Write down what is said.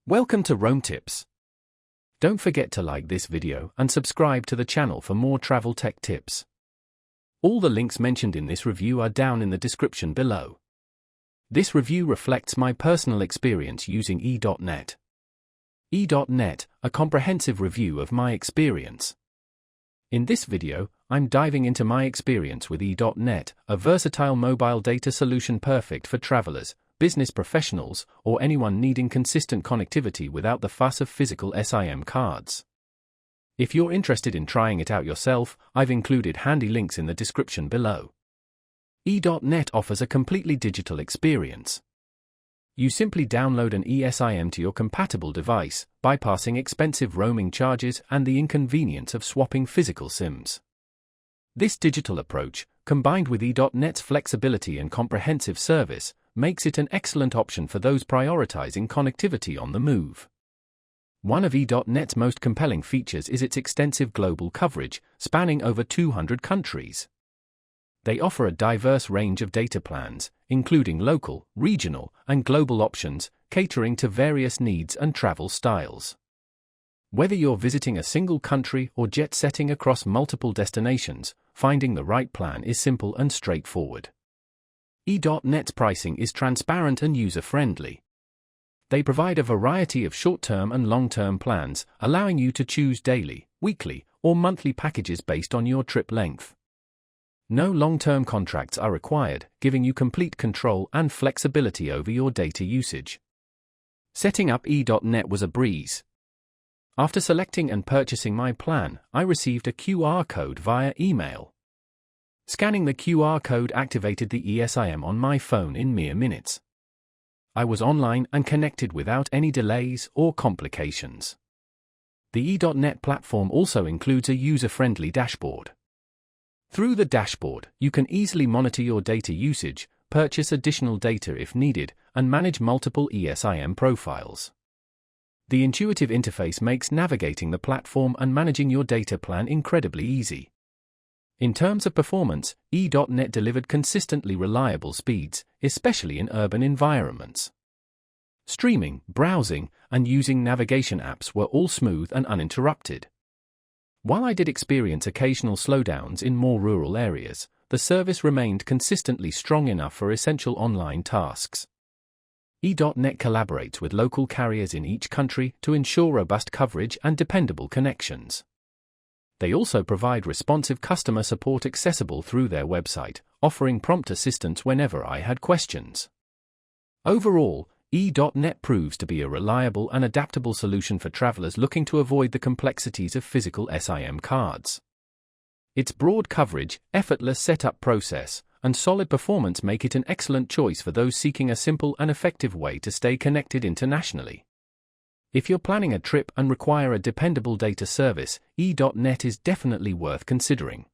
Welcome to Rome Tips. Don't forget to like this video and subscribe to the channel for more travel tech tips. All the links mentioned in this review are down in the description below. This review reflects my personal experience using e.net. E.net, a comprehensive review of my experience. In this video, I'm diving into my experience with e.net, a versatile mobile data solution perfect for travelers, business professionals, or anyone needing consistent connectivity without the fuss of physical SIM cards. If you're interested in trying it out yourself, I've included handy links in the description below. E.net offers a completely digital experience. You simply download an eSIM to your compatible device, bypassing expensive roaming charges and the inconvenience of swapping physical SIMs. This digital approach, combined with e.net's flexibility and comprehensive service, makes it an excellent option for those prioritizing connectivity on the move. One of e.net's most compelling features is its extensive global coverage, spanning over 200 countries. They offer a diverse range of data plans, including local, regional, and global options, catering to various needs and travel styles. Whether you're visiting a single country or jet-setting across multiple destinations, finding the right plan is simple and straightforward. E.net's pricing is transparent and user-friendly. They provide a variety of short-term and long-term plans, allowing you to choose daily, weekly, or monthly packages based on your trip length. No long-term contracts are required, giving you complete control and flexibility over your data usage. Setting up e.net was a breeze. After selecting and purchasing my plan, I received a QR code via email. Scanning the QR code activated the eSIM on my phone in mere minutes. I was online and connected without any delays or complications. The e.net platform also includes a user-friendly dashboard. Through the dashboard, you can easily monitor your data usage, purchase additional data if needed, and manage multiple eSIM profiles. The intuitive interface makes navigating the platform and managing your data plan incredibly easy. In terms of performance, e.net delivered consistently reliable speeds, especially in urban environments. Streaming, browsing, and using navigation apps were all smooth and uninterrupted. While I did experience occasional slowdowns in more rural areas, the service remained consistently strong enough for essential online tasks. E.net collaborates with local carriers in each country to ensure robust coverage and dependable connections. They also provide responsive customer support accessible through their website, offering prompt assistance whenever I had questions. Overall, e.net proves to be a reliable and adaptable solution for travelers looking to avoid the complexities of physical SIM cards. Its broad coverage, effortless setup process, and solid performance make it an excellent choice for those seeking a simple and effective way to stay connected internationally. If you're planning a trip and require a dependable data service, e.net is definitely worth considering.